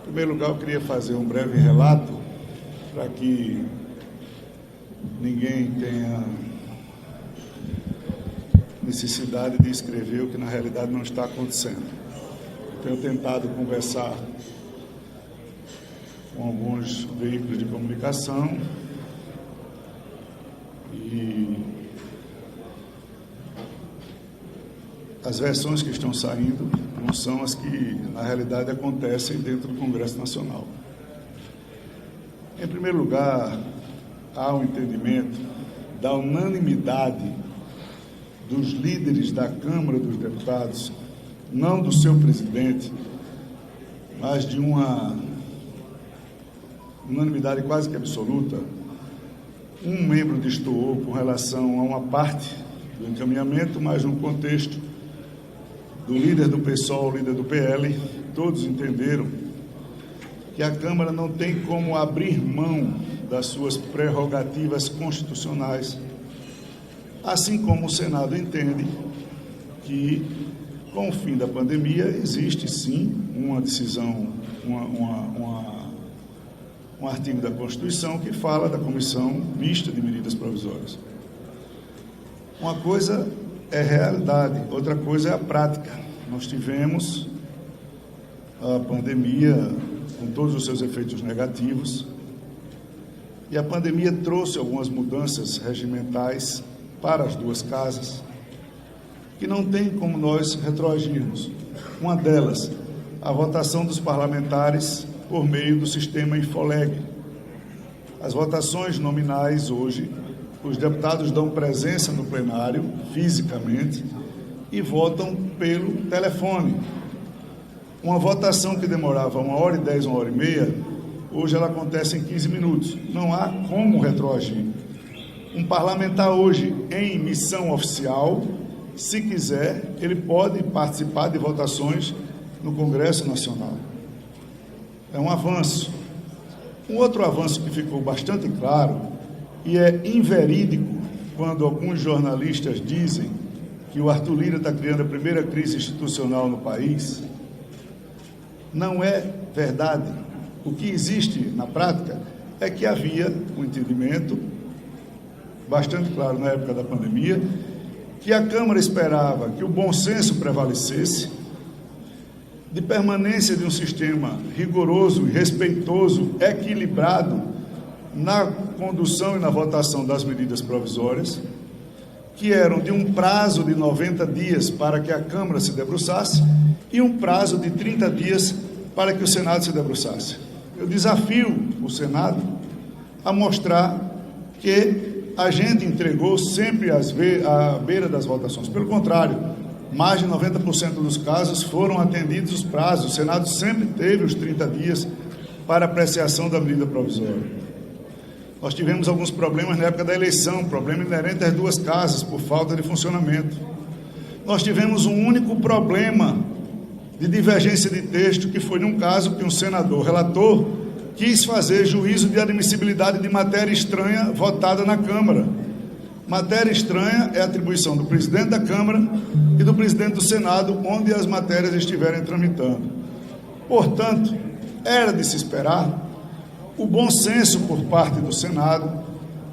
Em primeiro lugar, eu queria fazer um breve relato para que ninguém tenha necessidade de escrever o que na realidade não está acontecendo. Tenho tentado conversar com alguns veículos de comunicação e as versões que estão saindo não são as que na realidade acontecem dentro do Congresso Nacional. Em primeiro lugar, há um entendimento da unanimidade dos líderes da Câmara dos Deputados, não do seu presidente, mas de uma unanimidade quase que absoluta. Um membro destoou com relação a uma parte do encaminhamento, mas no contexto do líder do PSOL, líder do PL, todos entenderam que a Câmara não tem como abrir mão das suas prerrogativas constitucionais, assim como o Senado entende que, com o fim da pandemia, existe sim uma decisão, um artigo da Constituição que fala da Comissão Mista de Medidas Provisórias. Uma coisa é realidade, outra coisa é a prática. Nós tivemos a pandemia com todos os seus efeitos negativos e a pandemia trouxe algumas mudanças regimentais para as duas casas que não tem como nós retroagirmos. Uma delas, a votação dos parlamentares por meio do sistema Infoleg. As votações nominais hoje, os deputados dão presença no plenário, fisicamente, e votam pelo telefone. Uma votação que demorava 1h10, 1h30, hoje ela acontece em 15 minutos. Não há como retroagir. Um parlamentar hoje, em missão oficial, se quiser, ele pode participar de votações no Congresso Nacional. É um avanço. Um outro avanço que ficou bastante claro e é inverídico quando alguns jornalistas dizem que o Arthur Lira está criando a primeira crise institucional no país. Não é verdade. O que existe na prática é que havia um entendimento bastante claro na época da pandemia, que a Câmara esperava que o bom senso prevalecesse, de permanência de um sistema rigoroso, respeitoso, equilibrado na condução e na votação das medidas provisórias, que eram de um prazo de 90 dias para que a Câmara se debruçasse e um prazo de 30 dias para que o Senado se debruçasse. Eu desafio o Senado a mostrar que a gente entregou sempre à beira das votações. Pelo contrário, mais de 90% dos casos foram atendidos os prazos. O Senado sempre teve os 30 dias para apreciação da medida provisória. Nós tivemos alguns problemas na época da eleição, problema inerente às duas casas, por falta de funcionamento. Nós tivemos um único problema de divergência de texto, que foi num caso que um senador relator quis fazer juízo de admissibilidade de matéria estranha votada na Câmara. Matéria estranha é atribuição do presidente da Câmara e do presidente do Senado, onde as matérias estiverem tramitando. Portanto, era de se esperar o bom senso por parte do Senado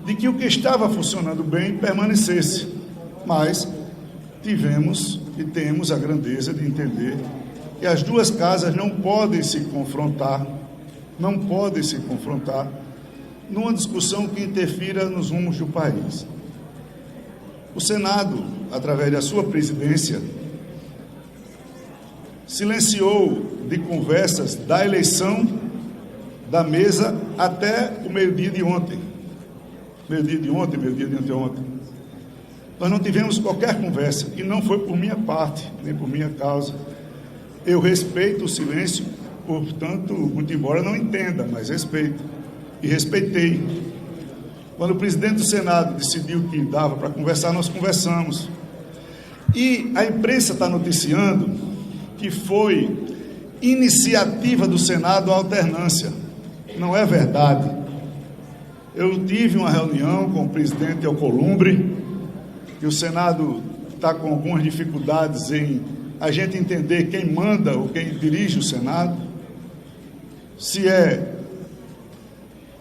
de que o que estava funcionando bem permanecesse. Mas tivemos e temos a grandeza de entender que as duas casas não podem se confrontar numa discussão que interfira nos rumos do país. O Senado, através da sua presidência, silenciou de conversas da eleição da mesa até o meio-dia de ontem. Meio-dia de anteontem. Nós não tivemos qualquer conversa, e não foi por minha parte, nem por minha causa. Eu respeito o silêncio, portanto, muito embora não entenda, mas respeito. E respeitei. Quando o presidente do Senado decidiu que dava para conversar, nós conversamos. E a imprensa está noticiando que foi iniciativa do Senado a alternância. Não é verdade. Eu tive uma reunião com o presidente Alcolumbre, que o Senado está com algumas dificuldades em a gente entender quem manda ou quem dirige o Senado. se é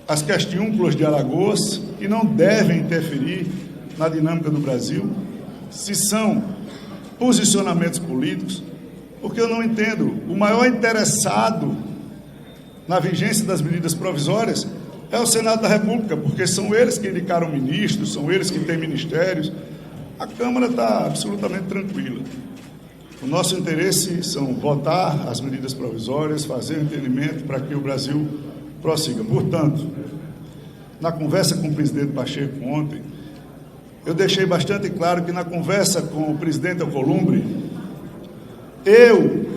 as questiúnculas de Alagoas, que não devem interferir na dinâmica do Brasil, se são posicionamentos políticos, porque eu não entendo. O maior interessado na vigência das medidas provisórias é o Senado da República, porque são eles que indicaram ministros, são eles que têm ministérios. A Câmara está absolutamente tranquila. O nosso interesse são votar as medidas provisórias, fazer o entendimento para que o Brasil prossiga. Portanto, na conversa com o presidente Pacheco ontem, eu deixei bastante claro que na conversa com o presidente Alcolumbre, eu,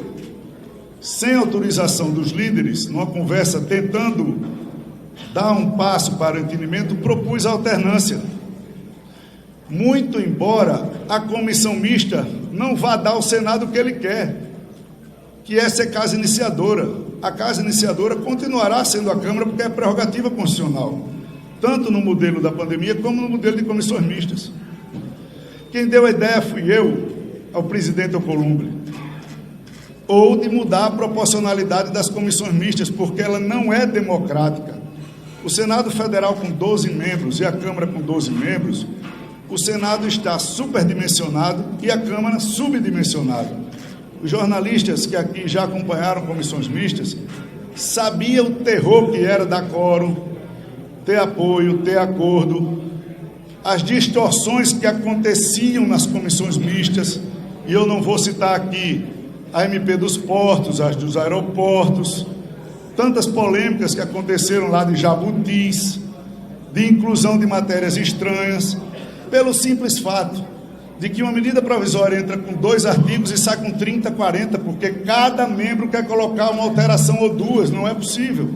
sem autorização dos líderes, numa conversa tentando dar um passo para o entendimento, propus a alternância. Muito embora a comissão mista não vá dar ao Senado o que ele quer, que é ser casa iniciadora. A casa iniciadora continuará sendo a Câmara, porque é prerrogativa constitucional, tanto no modelo da pandemia como no modelo de comissões mistas. Quem deu a ideia fui eu, ao presidente Alcolumbre, ou de mudar a proporcionalidade das comissões mistas, porque ela não é democrática. O Senado Federal com 12 membros e a Câmara com 12 membros, o Senado está superdimensionado e a Câmara subdimensionada. Os jornalistas que aqui já acompanharam comissões mistas sabiam o terror que era dar quórum, ter apoio, ter acordo, as distorções que aconteciam nas comissões mistas, e eu não vou citar aqui a MP dos portos, as dos aeroportos, tantas polêmicas que aconteceram lá de jabutis, de inclusão de matérias estranhas, pelo simples fato de que uma medida provisória entra com 2 artigos e sai com 30, 40, porque cada membro quer colocar uma alteração ou 2, não é possível.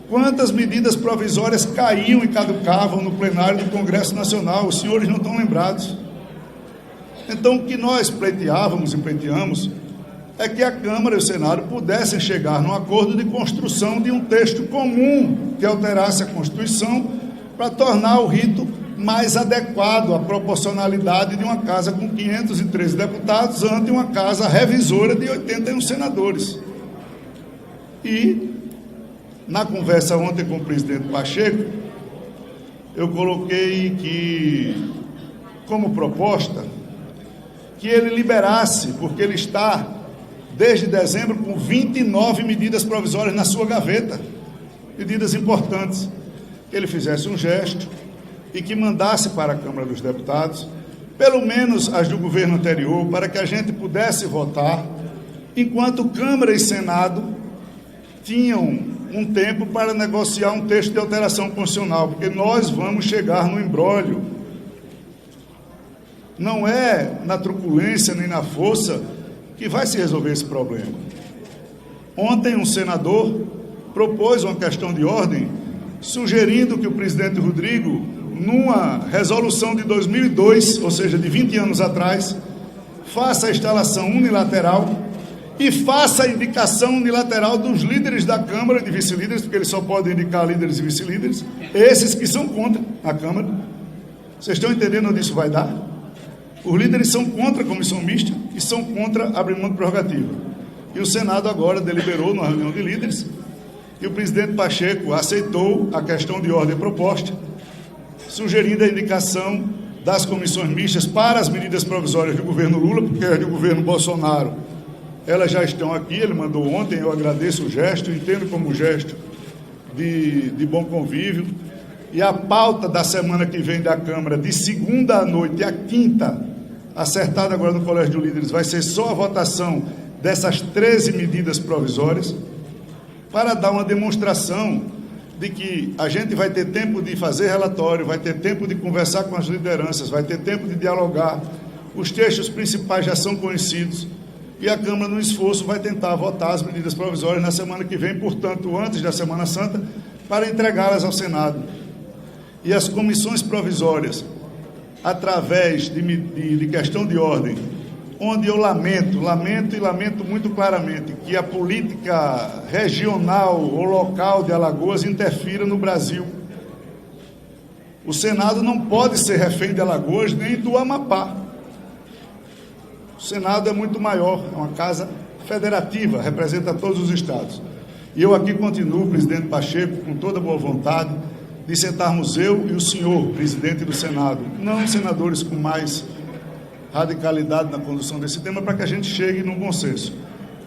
Quantas medidas provisórias caíam e caducavam no plenário do Congresso Nacional? Os senhores não estão lembrados. Então, o que nós pleiteávamos e pleiteamos é que a Câmara e o Senado pudessem chegar num acordo de construção de um texto comum que alterasse a Constituição para tornar o rito mais adequado à proporcionalidade de uma casa com 513 deputados ante uma casa revisora de 81 senadores. E, na conversa ontem com o presidente Pacheco, eu coloquei que, como proposta, que ele liberasse, porque ele está, desde dezembro, com 29 medidas provisórias na sua gaveta, medidas importantes, que ele fizesse um gesto e que mandasse para a Câmara dos Deputados, pelo menos as do governo anterior, para que a gente pudesse votar, enquanto Câmara e Senado tinham um tempo para negociar um texto de alteração constitucional, porque nós vamos chegar no imbróglio. Não é na truculência nem na força que vai se resolver esse problema. Ontem um senador propôs uma questão de ordem, sugerindo que o presidente Rodrigo, numa resolução de 2002, ou seja, de 20 anos atrás, faça a instalação unilateral e faça a indicação unilateral dos líderes da Câmara, de vice-líderes, porque eles só podem indicar líderes e vice-líderes, esses que são contra a Câmara. Vocês estão entendendo onde isso vai dar? Os líderes são contra a comissão mista e são contra abrir mão de prerrogativa. E o Senado agora deliberou numa reunião de líderes e o presidente Pacheco aceitou a questão de ordem proposta, sugerindo a indicação das comissões mistas para as medidas provisórias do governo Lula, porque as do governo Bolsonaro, elas já estão aqui, ele mandou ontem, eu agradeço o gesto, entendo como gesto de bom convívio, e a pauta da semana que vem da Câmara, de segunda à noite à quinta, acertada agora no Colégio de Líderes, vai ser só a votação dessas 13 medidas provisórias, para dar uma demonstração de que a gente vai ter tempo de fazer relatório, vai ter tempo de conversar com as lideranças, vai ter tempo de dialogar, os textos principais já são conhecidos, e a Câmara, no esforço, vai tentar votar as medidas provisórias na semana que vem, portanto, antes da Semana Santa, para entregá-las ao Senado. E as comissões provisórias, através de questão de ordem, onde eu lamento muito claramente que a política regional ou local de Alagoas interfira no Brasil. O Senado não pode ser refém de Alagoas nem do Amapá. O Senado é muito maior, é uma casa federativa, representa todos os estados. E eu aqui continuo, presidente Pacheco, com toda boa vontade, de sentarmos eu e o senhor, presidente do Senado, não senadores com mais radicalidade na condução desse tema, para que a gente chegue num consenso.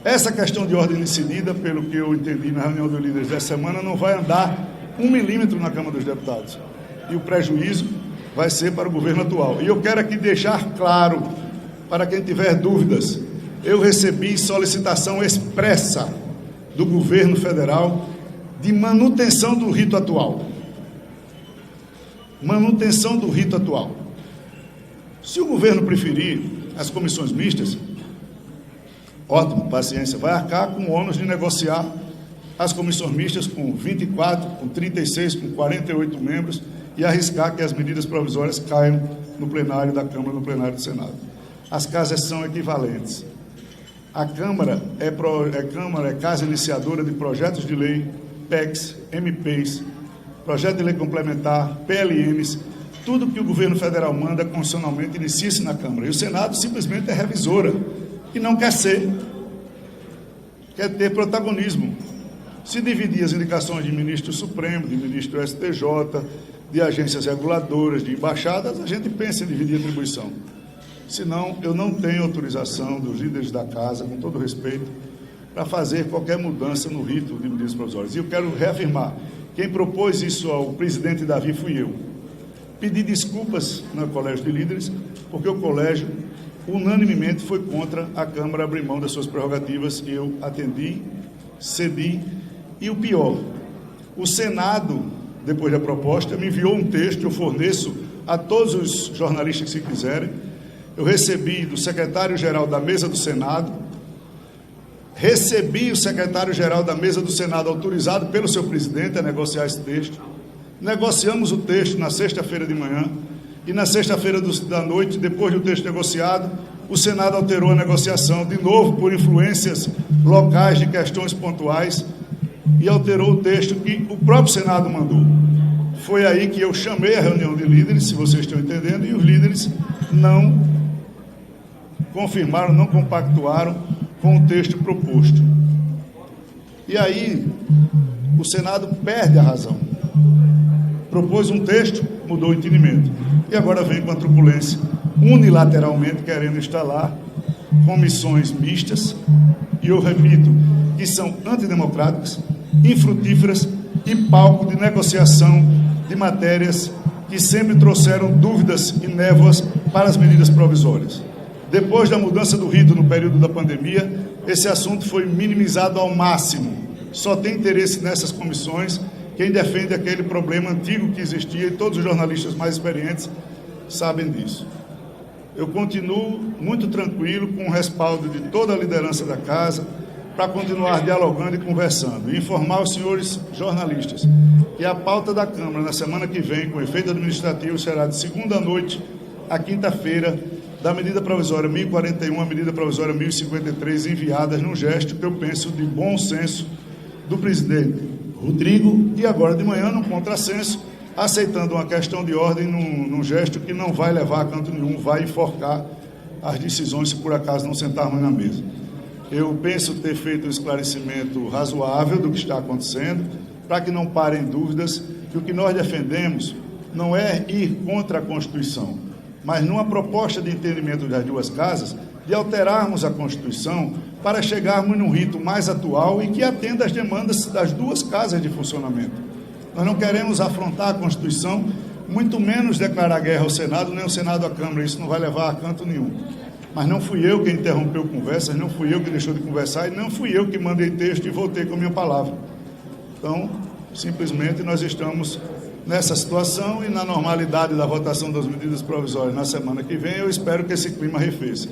Essa questão de ordem decidida, pelo que eu entendi na reunião dos líderes dessa semana, não vai andar 1 milímetro na Câmara dos Deputados. E o prejuízo vai ser para o governo atual. E eu quero aqui deixar claro, para quem tiver dúvidas, eu recebi solicitação expressa do governo federal de manutenção do rito atual. Manutenção do rito atual. Se o governo preferir as comissões mistas, ótimo, paciência, vai arcar com o ônus de negociar as comissões mistas com 24, com 36, com 48 membros e arriscar que as medidas provisórias caiam no plenário da Câmara, no plenário do Senado. As casas são equivalentes. A Câmara é casa iniciadora de projetos de lei, PECs, MPs, projeto de lei complementar, PLNs, tudo que o governo federal manda constitucionalmente inicia-se na Câmara. E o Senado simplesmente é revisora e não quer ser, quer ter protagonismo. Se dividir as indicações de ministro Supremo, de ministro STJ, de agências reguladoras, de embaixadas, a gente pensa em dividir a atribuição. Senão, eu não tenho autorização dos líderes da Casa, com todo respeito, para fazer qualquer mudança no rito de medidas provisórias. E eu quero reafirmar, quem propôs isso ao presidente Davi fui eu. Pedi desculpas no Colégio de Líderes, porque o Colégio, unanimemente, foi contra a Câmara abrir mão das suas prerrogativas, e eu atendi, cedi, e o pior, o Senado, depois da proposta, me enviou um texto, eu forneço a todos os jornalistas que se quiserem. Eu recebi do secretário-geral da mesa do Senado, recebi o secretário-geral da mesa do Senado autorizado pelo seu presidente a negociar esse texto, negociamos o texto na sexta-feira de manhã, e na sexta-feira da noite, depois do texto negociado, o Senado alterou a negociação, de novo por influências locais de questões pontuais, e alterou o texto que o próprio Senado mandou. Foi aí que eu chamei a reunião de líderes, se vocês estão entendendo, e os líderes não confirmaram, não compactuaram com o texto proposto. E aí, o Senado perde a razão. Propôs um texto, mudou o entendimento. E agora vem com a truculência, unilateralmente querendo instalar comissões mistas, e eu repito, que são antidemocráticas, infrutíferas e palco de negociação de matérias que sempre trouxeram dúvidas e névoas para as medidas provisórias. Depois da mudança do rito no período da pandemia, esse assunto foi minimizado ao máximo. Só tem interesse nessas comissões quem defende aquele problema antigo que existia, e todos os jornalistas mais experientes sabem disso. Eu continuo muito tranquilo, com o respaldo de toda a liderança da Casa, para continuar dialogando e conversando. E informar aos senhores jornalistas que a pauta da Câmara, na semana que vem, com efeito administrativo, será de segunda noite à quinta-feira, da medida provisória 1041 à medida provisória 1053, enviadas num gesto que eu penso de bom senso do presidente Rodrigo, e agora de manhã, num contrassenso, aceitando uma questão de ordem num gesto que não vai levar a canto nenhum, vai enforcar as decisões se por acaso não sentarmos na mesa. Eu penso ter feito um esclarecimento razoável do que está acontecendo, para que não parem dúvidas, que o que nós defendemos não é ir contra a Constituição, mas numa proposta de entendimento das duas casas, de alterarmos a Constituição para chegarmos num rito mais atual e que atenda às demandas das duas casas de funcionamento. Nós não queremos afrontar a Constituição, muito menos declarar guerra ao Senado, nem o Senado à Câmara, isso não vai levar a canto nenhum. Mas não fui eu que interrompeu conversas, não fui eu que deixou de conversar, e não fui eu que mandei texto e voltei com a minha palavra. Então, simplesmente nós estamos nessa situação, e na normalidade da votação das medidas provisórias na semana que vem, eu espero que esse clima arrefeça.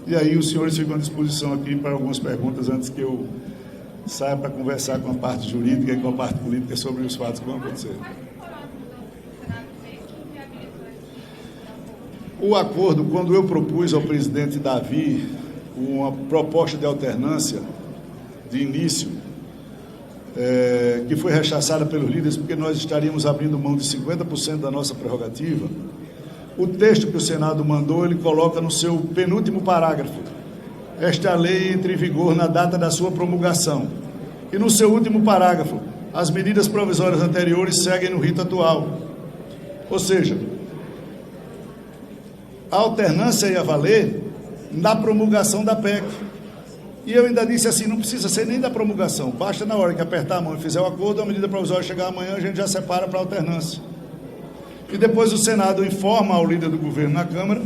E aí os senhores ficam à disposição aqui para algumas perguntas antes que eu saia para conversar com a parte jurídica e com a parte política sobre os fatos que vão acontecer. O acordo, quando eu propus ao presidente Davi uma proposta de alternância de início, que foi rechaçada pelos líderes porque nós estaríamos abrindo mão de 50% da nossa prerrogativa, o texto que o Senado mandou, ele coloca no seu penúltimo parágrafo: esta lei entra em vigor na data da sua promulgação. E no seu último parágrafo, as medidas provisórias anteriores seguem no rito atual. Ou seja, a alternância ia valer na promulgação da PEC. E eu ainda disse assim, não precisa ser nem da promulgação, basta na hora que apertar a mão e fizer o acordo, a medida provisória chegar amanhã, a gente já separa para a alternância. E depois o Senado informa ao líder do governo na Câmara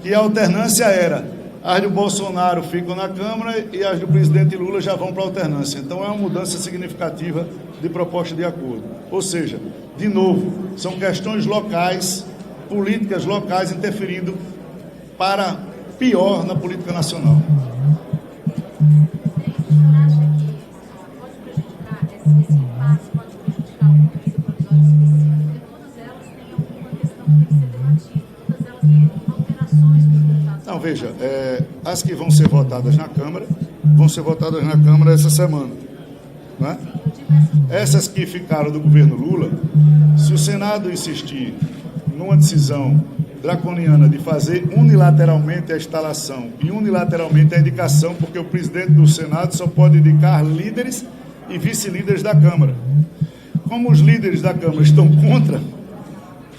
que a alternância era as do Bolsonaro ficam na Câmara e as do presidente Lula já vão para a alternância. Então é uma mudança significativa de proposta de acordo. Ou seja, de novo, são questões locais, políticas locais interferindo para pior na política nacional. Não, veja, as que vão ser votadas na Câmara, essa semana, né? Essas que ficaram do governo Lula, se o Senado insistir numa decisão draconiana de fazer unilateralmente a instalação e unilateralmente a indicação, porque o presidente do Senado só pode indicar líderes e vice-líderes da Câmara. Como os líderes da Câmara estão contra,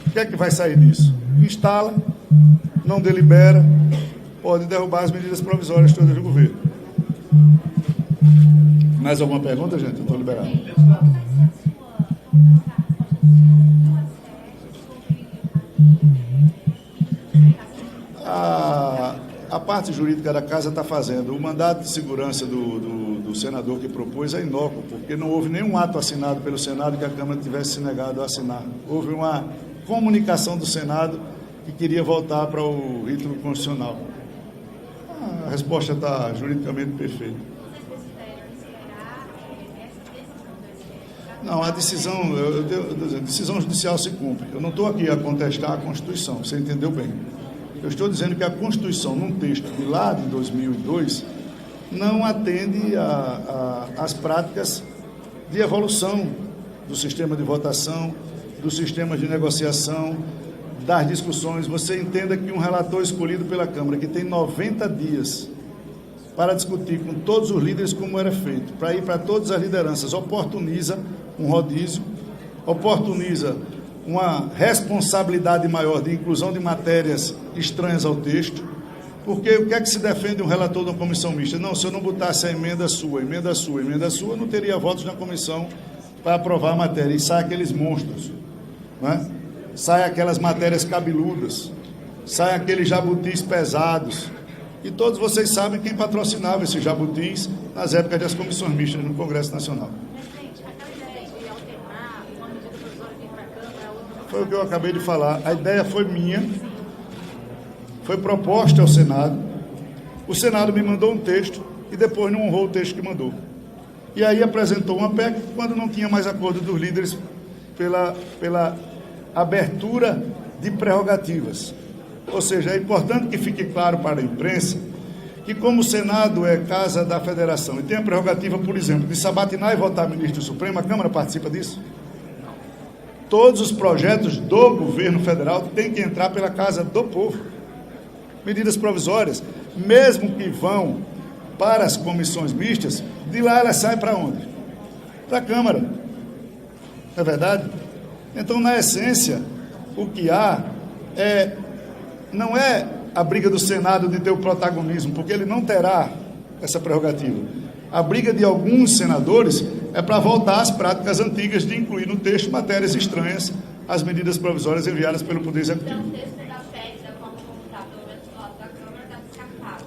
o que é que vai sair disso? Instala, não delibera, pode derrubar as medidas provisórias todas do governo. Mais alguma pergunta, gente? Eu estou liberado. A parte jurídica da Casa está fazendo. O mandato de segurança do senador que propôs é inócuo, porque não houve nenhum ato assinado pelo Senado que a Câmara tivesse se negado a assinar. Houve uma comunicação do Senado que queria voltar para o ritmo constitucional. A resposta está juridicamente perfeita. Não, a decisão judicial se cumpre. Eu não estou aqui a contestar a Constituição, você entendeu bem. Eu estou dizendo que a Constituição, num texto de lá de 2002, não atende às práticas de evolução do sistema de votação, do sistema de negociação, das discussões. Você entenda que um relator escolhido pela Câmara, que tem 90 dias para discutir com todos os líderes como era feito, para ir para todas as lideranças, oportuniza um rodízio, oportuniza uma responsabilidade maior de inclusão de matérias estranhas ao texto, porque o que é que se defende um relator de uma comissão mista? Não, se eu não botasse a emenda sua, não teria votos na comissão para aprovar a matéria, e sai aqueles monstros, né? Sai aquelas matérias cabeludas, sai aqueles jabutis pesados, e todos vocês sabem quem patrocinava esses jabutis nas épocas das comissões mistas no Congresso Nacional. Foi o que eu acabei de falar. A ideia foi minha, foi proposta ao Senado, o Senado me mandou um texto e depois não honrou o texto que mandou. E aí apresentou uma PEC quando não tinha mais acordo dos líderes pela abertura de prerrogativas. Ou seja, é importante que fique claro para a imprensa que, como o Senado é casa da Federação e tem a prerrogativa, por exemplo, de sabatinar e votar ministro do Supremo, a Câmara participa disso? Todos os projetos do governo federal têm que entrar pela Casa do Povo. Medidas provisórias, mesmo que vão para as comissões mistas, de lá elas saem para onde? Para a Câmara. Não é verdade? Então, na essência, o que há não é a briga do Senado de ter o protagonismo, porque ele não terá essa prerrogativa. A briga de alguns senadores é para voltar às práticas antigas de incluir no texto matérias estranhas às medidas provisórias enviadas pelo Poder Executivo. Então, o texto da PEC, da forma como está, pelo menos do lado da Câmara, está descartado.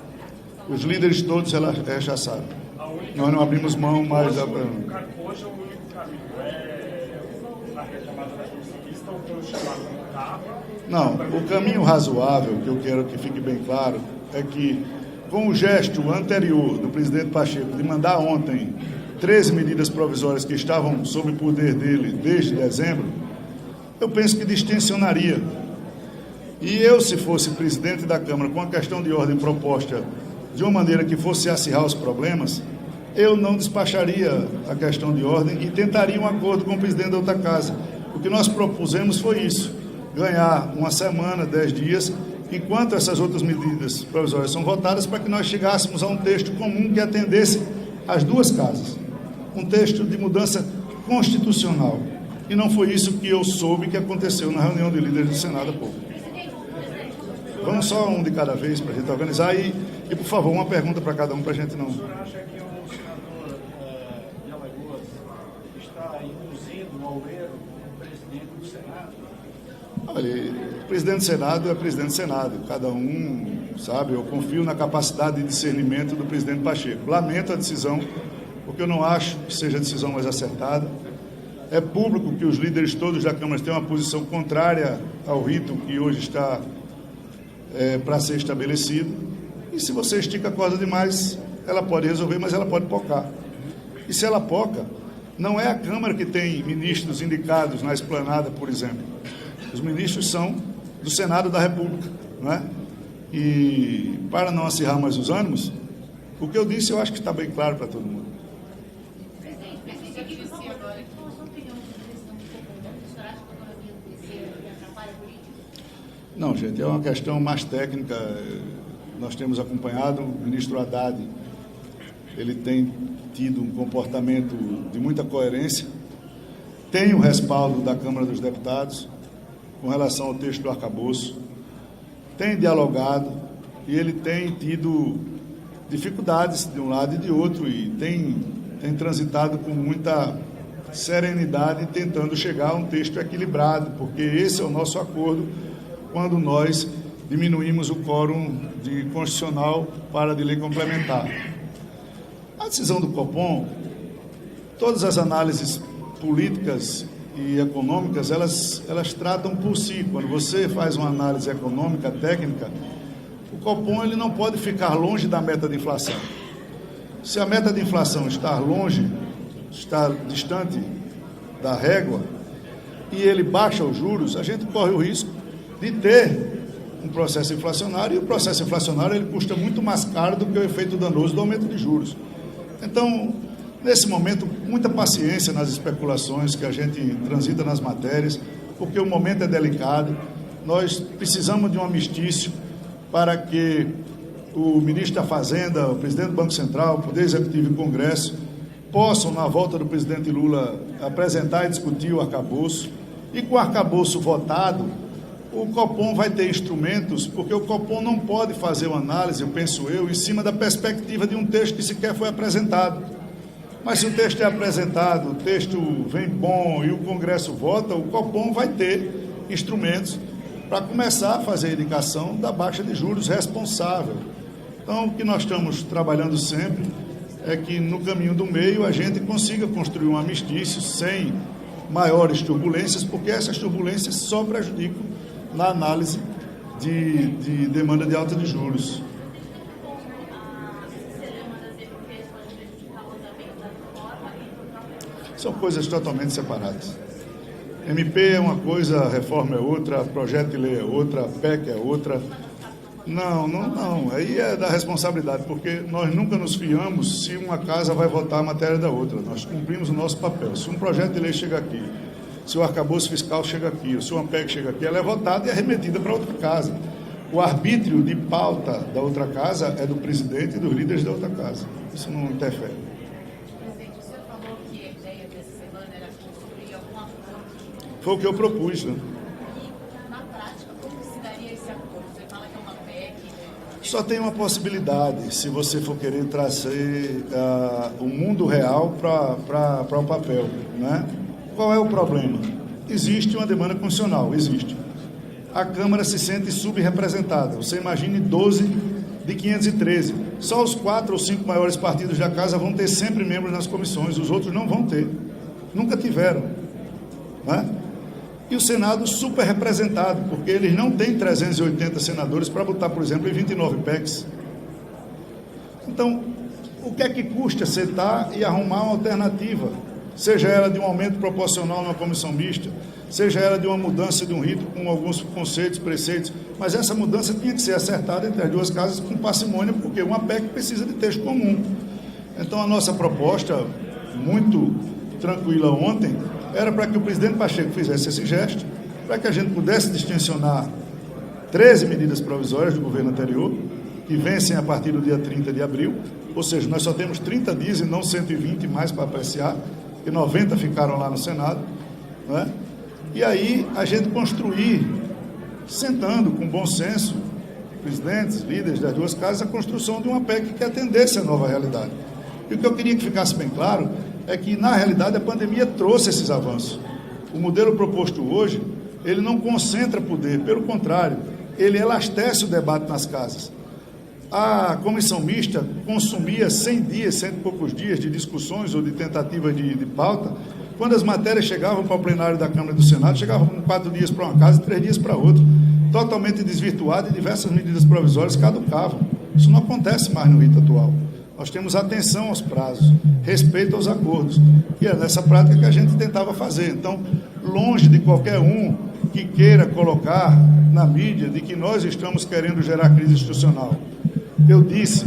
Os líderes todos rechaçaram. Nós não abrimos mão mais da... Hoje é o único caminho. A retomada da Constituição, ou pelo chamado como estava? Não, o caminho razoável, que eu quero que fique bem claro, é que, com o gesto anterior do presidente Pacheco de mandar ontem 13 medidas provisórias que estavam sob o poder dele desde dezembro, eu penso que distensionaria. E eu, se fosse presidente da Câmara, com a questão de ordem proposta de uma maneira que fosse acirrar os problemas, eu não despacharia a questão de ordem e tentaria um acordo com o presidente da outra casa. O que nós propusemos foi isso, ganhar uma semana, 10 dias, enquanto essas outras medidas provisórias são votadas, para que nós chegássemos a um texto comum que atendesse as duas casas. um texto de mudança constitucional. E não foi isso que eu soube que aconteceu na reunião de líderes do Senado há pouco. Vamos só um de cada vez para a gente organizar e, por favor, uma pergunta para cada um para a gente não... O senhor acha que o senador de Alagoas está induzindo o Almeida como presidente do Senado? Olha, o presidente do Senado é presidente do Senado. Cada um, sabe, eu confio na capacidade de discernimento do presidente Pacheco. Lamento a decisão, porque eu não acho que seja a decisão mais acertada. É público que os líderes todos da Câmara têm uma posição contrária ao rito que hoje está para ser estabelecido. E se você estica a corda demais, ela pode resolver, mas ela pode pocar. E se ela poca, não é a Câmara que tem ministros indicados na esplanada, por exemplo. Os ministros são do Senado da República, não é? E, para não acirrar mais os ânimos, o que eu disse eu acho que está bem claro para todo mundo. Não, gente, é uma questão mais técnica. Nós temos acompanhado o ministro Haddad, ele tem tido um comportamento de muita coerência, tem o respaldo da Câmara dos Deputados com relação ao texto do arcabouço, tem dialogado e ele tem tido dificuldades de um lado e de outro e tem transitado com muita serenidade tentando chegar a um texto equilibrado, porque esse é o nosso acordo quando nós diminuímos o quórum de constitucional para de lei complementar. A decisão do Copom, todas as análises políticas e econômicas, elas tratam por si. Quando você faz uma análise econômica, técnica, o Copom ele não pode ficar longe da meta de inflação. Se a meta de inflação está longe, está distante da régua, e ele baixa os juros, a gente corre o risco de ter um processo inflacionário, e o processo inflacionário ele custa muito mais caro do que o efeito danoso do aumento de juros. Então, nesse momento, muita paciência nas especulações que a gente transita nas matérias, porque o momento é delicado, nós precisamos de um armistício para que o ministro da Fazenda, o presidente do Banco Central, o Poder Executivo e o Congresso possam, na volta do presidente Lula, apresentar e discutir o arcabouço, e com o arcabouço votado, o Copom vai ter instrumentos, porque o Copom não pode fazer uma análise, eu penso eu, em cima da perspectiva de um texto que sequer foi apresentado. Mas se o texto é apresentado, o texto vem bom e o Congresso vota, o Copom vai ter instrumentos para começar a fazer a indicação da baixa de juros responsável. Então, o que nós estamos trabalhando sempre é que no caminho do meio a gente consiga construir um armistício sem maiores turbulências, porque essas turbulências só prejudicam na análise de demanda de alta de juros. São coisas totalmente separadas. MP é uma coisa, reforma é outra, projeto de lei é outra, PEC é outra. Não. Aí é da responsabilidade, porque nós nunca nos fiamos se uma casa vai votar a matéria da outra. Nós cumprimos o nosso papel. Se um projeto de lei chega aqui, se o arcabouço fiscal chega aqui, se uma PEC chega aqui, ela é votada e é remetida para outra casa. O arbítrio de pauta da outra casa é do presidente e dos líderes da outra casa. Isso não interfere. Presidente, o senhor falou que a ideia dessa semana era construir algum acordo. Foi o que eu propus, né? E, na prática, como se daria esse acordo? Você fala que é uma PEC, né? Só tem uma possibilidade, se você for querer trazer o mundo real para o papel, né? Qual é o problema? Existe uma demanda constitucional, existe. A Câmara se sente subrepresentada. Você imagine 12 de 513. Só os 4 ou 5 maiores partidos da Casa vão ter sempre membros nas comissões, os outros não vão ter. Nunca tiveram. Né? E o Senado superrepresentado, porque eles não têm 380 senadores para botar, por exemplo, em 29 PECs. Então, o que é que custa sentar e arrumar uma alternativa? Seja ela de um aumento proporcional numa comissão mista, seja ela de uma mudança de um rito com alguns conceitos, preceitos, mas essa mudança tinha que ser acertada entre as duas casas com parcimônia, porque uma PEC precisa de texto comum. Então, a nossa proposta, muito tranquila ontem, era para que o presidente Pacheco fizesse esse gesto, para que a gente pudesse distensionar 13 medidas provisórias do governo anterior, que vencem a partir do dia 30 de abril, ou seja, nós só temos 30 dias e não 120 mais para apreciar, e 90 ficaram lá no Senado, né? E aí a gente construir, sentando com bom senso, presidentes, líderes das duas casas, a construção de uma PEC que atendesse a nova realidade. E o que eu queria que ficasse bem claro é que, na realidade, a pandemia trouxe esses avanços. O modelo proposto hoje, ele não concentra poder, pelo contrário, ele elastece o debate nas casas. A comissão mista consumia 100 dias, 100 e poucos dias de discussões ou de tentativa de pauta, quando as matérias chegavam para o plenário da Câmara e do Senado, chegavam com 4 dias para uma casa e 3 dias para outra, totalmente desvirtuado, e diversas medidas provisórias caducavam. Isso não acontece mais no rito atual. Nós temos atenção aos prazos, respeito aos acordos, e é nessa prática que a gente tentava fazer. Então, longe de qualquer um que queira colocar na mídia de que nós estamos querendo gerar crise institucional. Eu disse,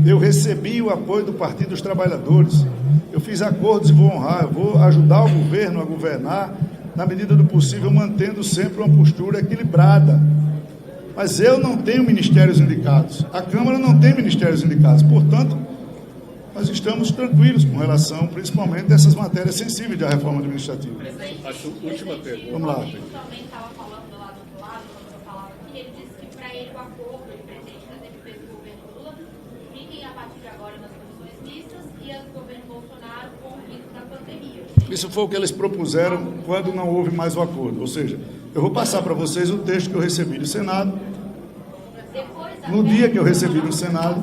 eu recebi o apoio do Partido dos Trabalhadores, eu fiz acordos e vou honrar, eu vou ajudar o governo a governar na medida do possível, mantendo sempre uma postura equilibrada. Mas eu não tenho ministérios indicados, a Câmara não tem ministérios indicados, portanto, nós estamos tranquilos com relação, principalmente, dessas matérias sensíveis da reforma administrativa. Acho última pergunta. Vamos lá. O também estava falando lá do outro lado, quando eu falava aqui, ele disse que para ele o acordo de presidente das MPs do governo Lula fiquem a partir de agora nas comissões mistas e as do governo Bolsonaro com o risco da pandemia. Isso foi o que eles propuseram quando não houve mais o acordo. Ou seja, eu vou passar para vocês o texto que eu recebi do Senado. No dia que eu recebi do Senado,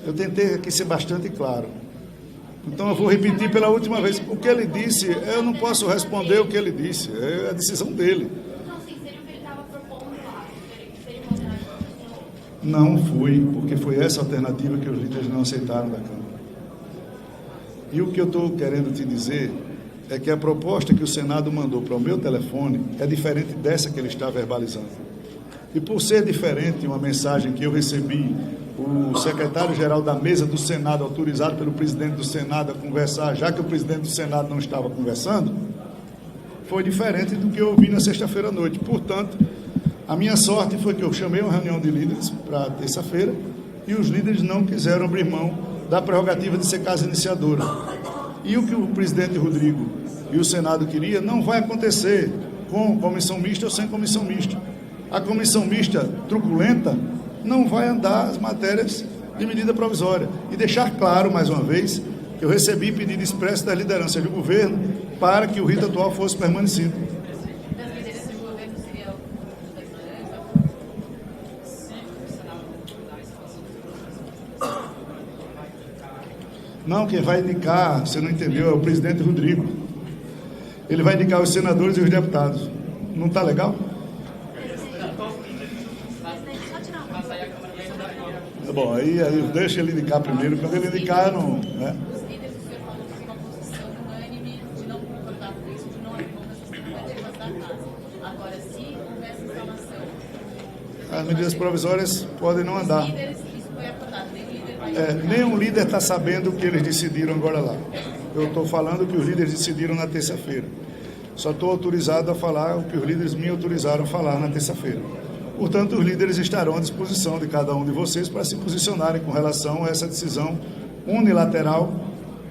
eu tentei aqui ser bastante claro. Então eu vou repetir pela última vez. O que ele disse, eu não posso responder o que ele disse. É a decisão dele. Não, sim, seria o que ele estava propondo lá. Seria uma alternativa. Não fui, porque foi essa alternativa que os líderes não aceitaram da Câmara. E o que eu estou querendo te dizer é que a proposta que o Senado mandou para o meu telefone é diferente dessa que ele está verbalizando. E por ser diferente, uma mensagem que eu recebi, o secretário-geral da mesa do Senado, autorizado pelo presidente do Senado a conversar, já que o presidente do Senado não estava conversando, foi diferente do que eu ouvi na sexta-feira à noite. Portanto, a minha sorte foi que eu chamei uma reunião de líderes para terça-feira e os líderes não quiseram abrir mão da prerrogativa de ser casa iniciadora. E o que o presidente Rodrigo e o Senado queria não vai acontecer com comissão mista ou sem comissão mista. A comissão mista truculenta não vai andar as matérias de medida provisória. E deixar claro, mais uma vez, que eu recebi pedido expresso da liderança do governo para que o rito atual fosse permanecido. Das lideranças do governo seria o da ignorância? Não, quem vai indicar, você não entendeu, é o presidente Rodrigo. Ele vai indicar os senadores e os deputados. Não está legal? Tá bom, aí deixa ele indicar primeiro. Quando ele indicar, não... Né? Os líderes do senhor falou que uma posição unânime de não concordar com isso, de não abrir mão dessas prerrogativas da casa. Agora, se houvesse instalação... As medidas provisórias podem não andar. Os líderes, isso foi acordado, nenhum líder vai... Nenhum líder está sabendo o que eles decidiram agora lá. Eu estou falando o que os líderes decidiram na terça-feira. Só estou autorizado a falar o que os líderes me autorizaram a falar na terça-feira. Portanto, os líderes estarão à disposição de cada um de vocês para se posicionarem com relação a essa decisão unilateral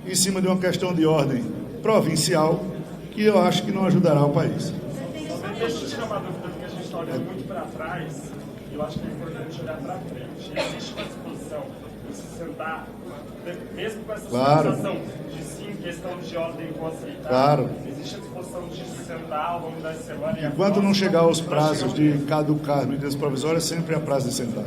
em cima de uma questão de ordem provincial que eu acho que não ajudará o país. Deixa eu tirar uma dúvida, porque a gente está olhando muito para trás e eu acho que é importante olhar para frente. Existe uma disposição de se sentar, mesmo com essa situação de sim, questão de ordem conceitual, claro. Existe a disposição de se sentar ao longo da semana. Enquanto não chegar aos prazos de caducar medidas provisórias, sempre há prazo de sentar.